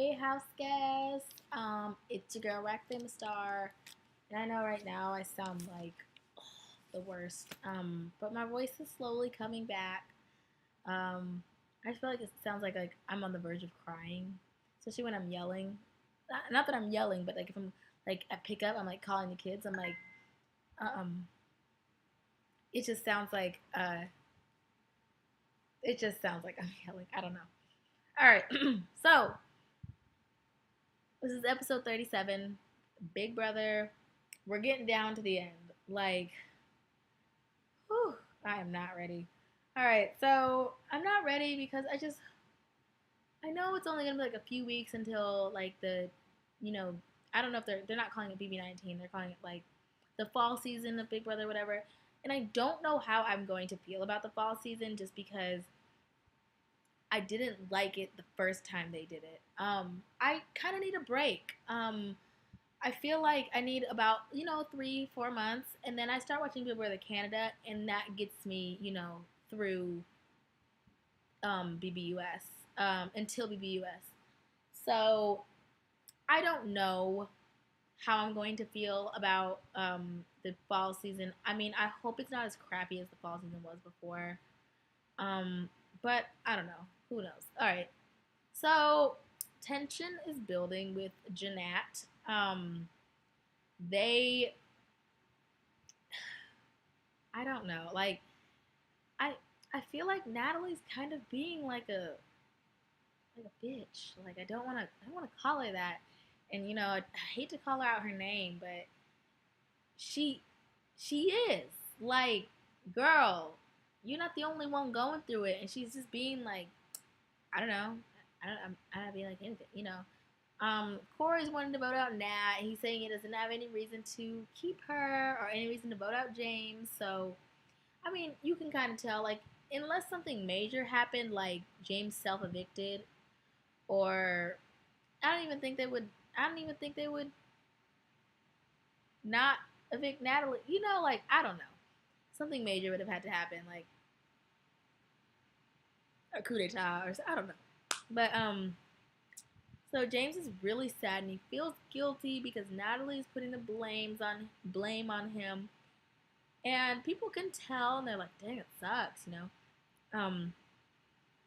Hey, house guests. It's your girl Raqfamousstar, and I know right now I sound like the worst. But my voice is slowly coming back. Um, I feel like it sounds like I'm on the verge of crying, especially when I'm yelling. Not that I'm yelling, but like if I'm like at pickup, I'm like calling the kids. I'm like, um, it just sounds like it just sounds like I'm yelling. I don't know. All right, so this is episode 37, Big Brother. We're getting down to the end. Like, whew, I am not ready. All right, so I'm not ready because I know it's only gonna be like a few weeks until like you know, I don't know if they're not calling it BB19. They're calling it like the fall season of Big Brother, whatever. And I don't know how I'm going to feel about the fall season just because I didn't like it the first time they did it. I kind of need a break. I feel like I need about 3-4 months, and then I start watching Big Brother Canada, and that gets me through BBUS until BBUS. So I don't know how I'm going to feel about the fall season. I mean, I hope it's not as crappy as the fall season was before. Um, but I don't know. Who knows? All right. So tension is building with Jeanette. They I don't know. I I feel like Natalie's kind of being like a bitch. Like I don't want to call her that. And I hate to call her out her name, but she she is. Like, girl, you're not the only one going through it, and she's just being like, I don't know. I'm not being like anything. Corey's wanting to vote out Nat. He's saying he doesn't have any reason to keep her or any reason to vote out James. So I mean, you can kind of tell, like, unless something major happened, like James self evicted, or I don't even think they would. I don't even think they would not evict Natalie. Like, I don't know. Something major would have had to happen, like a coup d'état, or I don't know. But so James is really sad and he feels guilty because Natalie's putting the blame on him, and people can tell, and they're like, "Dang, it sucks." Um,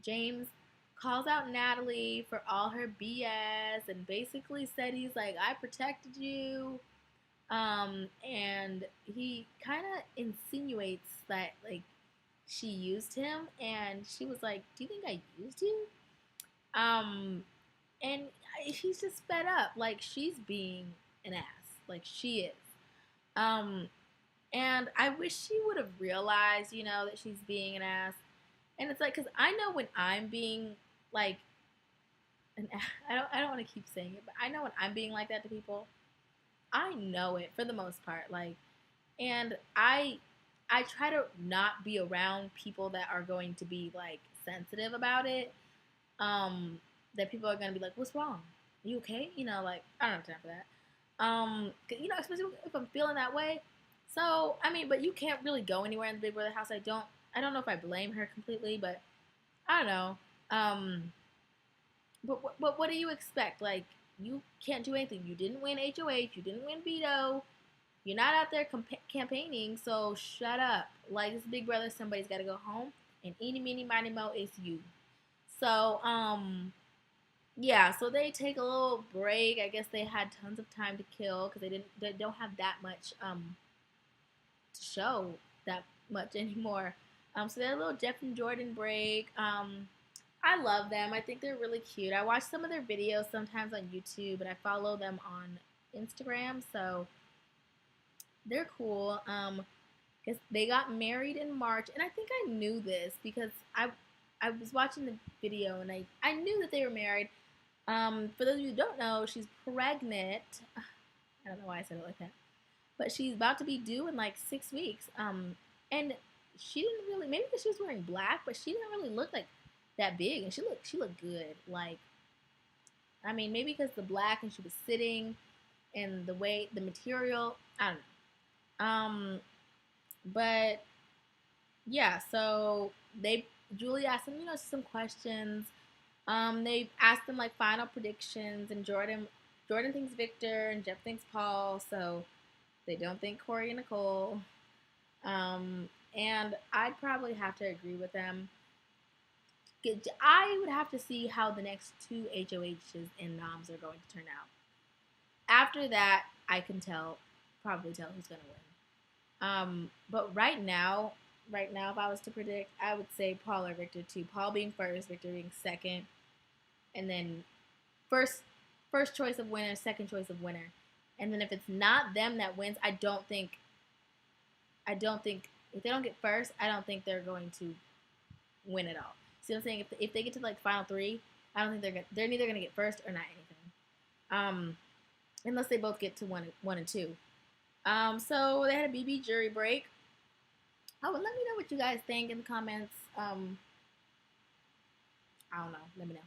James calls out Natalie for all her BS and basically said he's like, I protected you. And he kind of insinuates that, like, she used him, and she was like, do you think I used you? Um, and he's just fed up. Like, she's being an ass. Like, she is. Um, and I wish she would have realized, that she's being an ass. And it's like, because I know when I'm being like an I don't want to keep saying it, but I know when I'm being like that to people, I know it for the most part. Like, and I try to not be around people that are going to be like sensitive about it. That people are going to be like, "What's wrong? Are you okay?" Like, I don't have time for that. Especially if I'm feeling that way. So I mean, but you can't really go anywhere in the Big Brother house. I don't know if I blame her completely, but I don't know. But what do you expect? Like, you can't do anything. You didn't win HOH. You didn't win veto. You're not out there campaigning. So shut up. Like, it's Big Brother. Somebody's got to go home. And eeny, meeny, miny, mo, it's you. So yeah. So they take a little break. I guess they had tons of time to kill because they don't have that much to show that much anymore. So they had a little Jeff and Jordan break. I love them. I think they're really cute. I watch some of their videos sometimes on YouTube, and I follow them on Instagram, so they're cool. Cause they got married in March, and I think I knew this because I was watching the video, and I knew that they were married. For those of you who don't know, she's pregnant. I don't know why I said it like that, but she's about to be due in like 6 weeks. And she didn't really, maybe because she was wearing black, but she didn't really look like that big, and she looked good. Like, I mean, maybe because the black and she was sitting and the way the material, I don't know. But yeah, so Julie asked them, some questions. They asked them like final predictions, and Jordan thinks Victor, and Jeff thinks Paul. So they don't think Corey and Nicole. And I'd probably have to agree with them. I would have to see how the next two HOHs and noms are going to turn out. After that, I can probably tell who's going to win. But right now, if I was to predict, I would say Paul or Victor too. Paul being first, Victor being second, and then first first choice of winner, second choice of winner. And then if it's not them that wins, I don't think if they don't get first, I don't think they're going to win at all. See what I'm saying? If they get to like the final three, I don't think they're neither gonna get first or not anything. Unless they both get to one and two. So they had a BB jury break. Oh, and let me know what you guys think in the comments. I don't know. Let me know.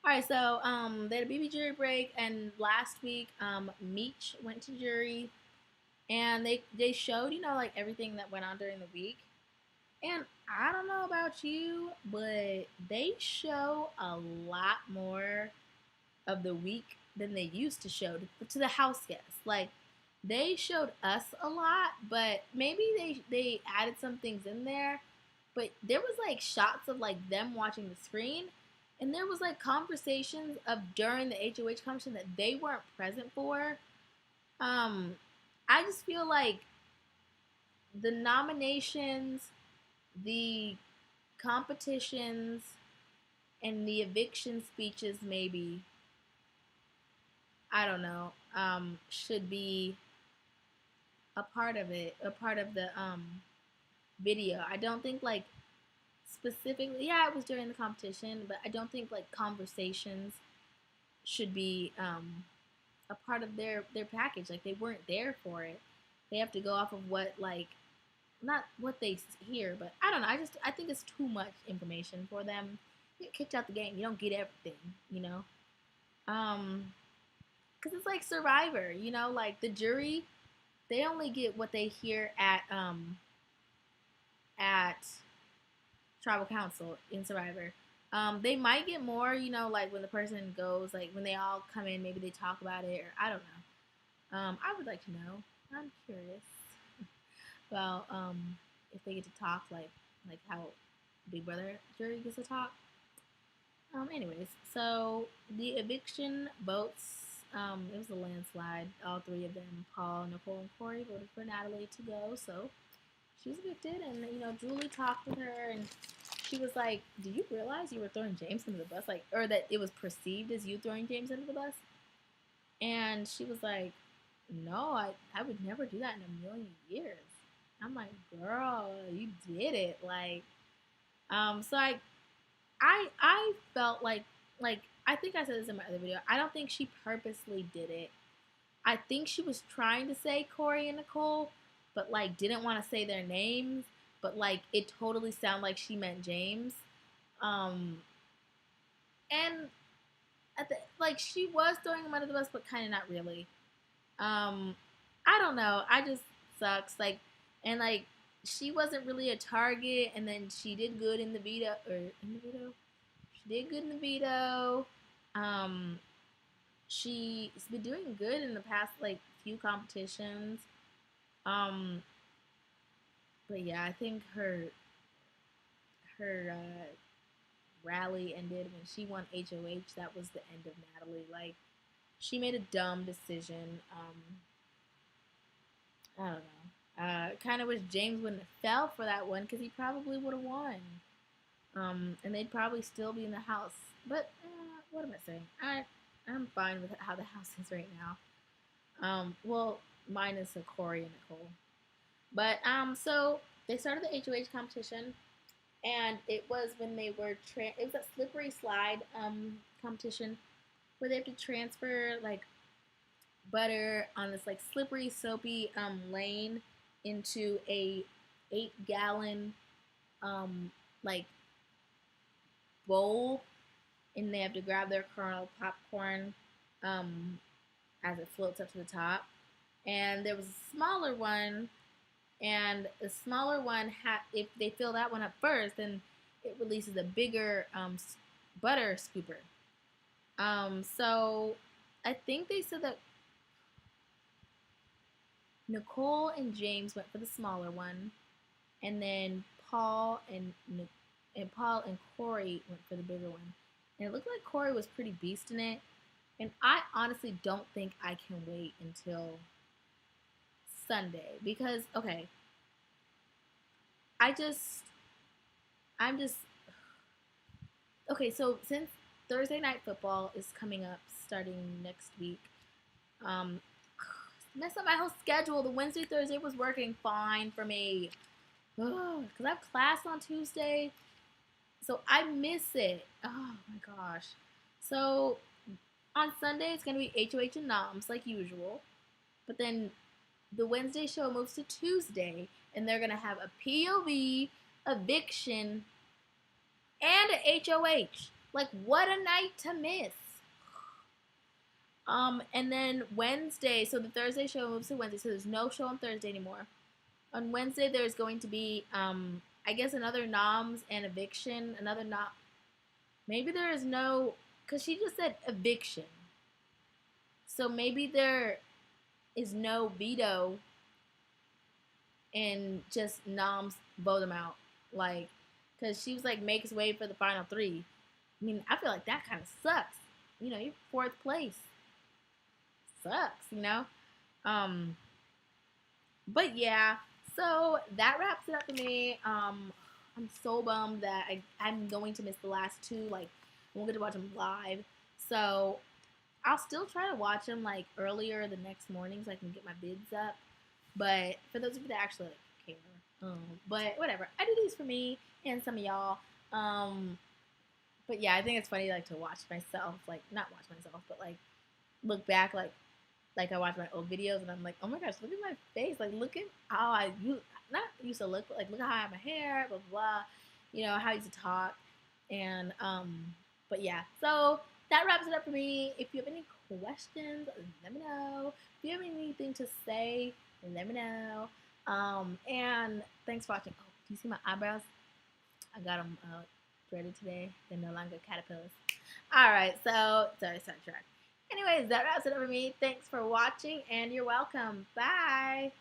All right, so they had a BB jury break, and last week Meech went to jury, and they showed like everything that went on during the week. And I don't know about you, but they show a lot more of the week than they used to show to the house guests. Like they showed us a lot, but maybe they added some things in there. But there was like shots of like them watching the screen, and there was like conversations of during the HOH conversation that they weren't present for. I just feel like the nominations, the competitions, and the eviction speeches maybe, I don't know, should be a part of it, a part of the video. I don't think like specifically, yeah, it was during the competition, but I don't think like conversations should be a part of their package. Like they weren't there for it. They have to go off of what like not what they hear, but I don't know. I think it's too much information for them. You get kicked out the game. You don't get everything, you know. Because it's like Survivor, like the jury, they only get what they hear at tribal council in Survivor. They might get more, like when the person goes, like when they all come in, maybe they talk about it, or I don't know. I would like to know. I'm curious. Well, if they get to talk, like how Big Brother jury gets to talk. Anyways, so the eviction votes. It was a landslide. All three of them, Paul, Nicole, and Corey, voted for Natalie to go. So she was evicted, and Julie talked with her, and she was like, "Do you realize you were throwing James under the bus? Like, or that it was perceived as you throwing James under the bus?" And she was like, "No, I would never do that in a million years." I'm like, "Girl, you did it!" Like, so I felt like I think I said this in my other video. I don't think she purposely did it. I think she was trying to say Corey and Nicole, but like didn't want to say their names, but like it totally sounded like she meant James. And like she was throwing him under the bus, but kind of not really. I don't know. I just sucks. Like, and like she wasn't really a target, and then she did good in the veto, or in the veto. She did good in the veto. She's been doing good in the past like few competitions. Um, but yeah, I think her rally ended when she won HOH. That was the end of Natalie. Like she made a dumb decision. I don't know. Kind of wish James wouldn't have fell for that one because he probably would have won. And they'd probably still be in the house. But what am I saying? I'm fine with how the house is right now. Well, minus a Corey and Nicole. But so they started the HOH competition, and it was when they were it was a slippery slide competition where they have to transfer like butter on this like slippery soapy lane into a 8-gallon like bowl, and they have to grab their kernel popcorn as it floats up to the top. And there was a smaller one, and the smaller one if they fill that one up first, then it releases a bigger butter scooper. So I think they said that Nicole and James went for the smaller one, and then Paul and Corey went for the bigger one. And it looked like Corey was pretty beast in it. And I honestly don't think I can wait until Sunday because okay, I just I'm just okay. So since Thursday night football is coming up starting next week, um, messed up my whole schedule. The Wednesday Thursday was working fine for me because I have class on Tuesday, so I miss it. Oh my gosh. So on Sunday it's gonna be HOH and Noms like usual, but then the Wednesday show moves to Tuesday, and they're gonna have a POV, eviction, and a HOH. Like what a night to miss. And then Wednesday, so the Thursday show moves to Wednesday, so there's no show on Thursday anymore. On Wednesday, there's going to be, I guess, another noms and eviction. Another nom. Maybe there is no, because she just said eviction. So maybe there is no veto and just noms vote them out. Like, because she was like, makes way for the final three. I mean, I feel like that kind of sucks. You know, you're fourth place. Sucks, you know? But yeah, so that wraps it up for me. I'm so bummed that I'm going to miss the last two. Like, I won't get to watch them live. So I'll still try to watch them like earlier the next morning so I can get my bids up. But for those of you that actually like, care, but whatever, I do these for me and some of y'all. But yeah, I think it's funny like to watch myself, like not watch myself, but like look back, like I watch my old videos and I'm like, oh my gosh, look at my face, like look at how not used to look, like look at how I have my hair, blah blah, blah. You know how I used to talk, and but yeah, so that wraps it up for me. If you have any questions, let me know. If you have anything to say, let me know. And thanks for watching. Oh, do you see my eyebrows? I got them threaded today. They're no longer caterpillars. Alright, so, sorry, sidetrack. Anyways, that wraps it up for me. Thanks for watching, and you're welcome. Bye!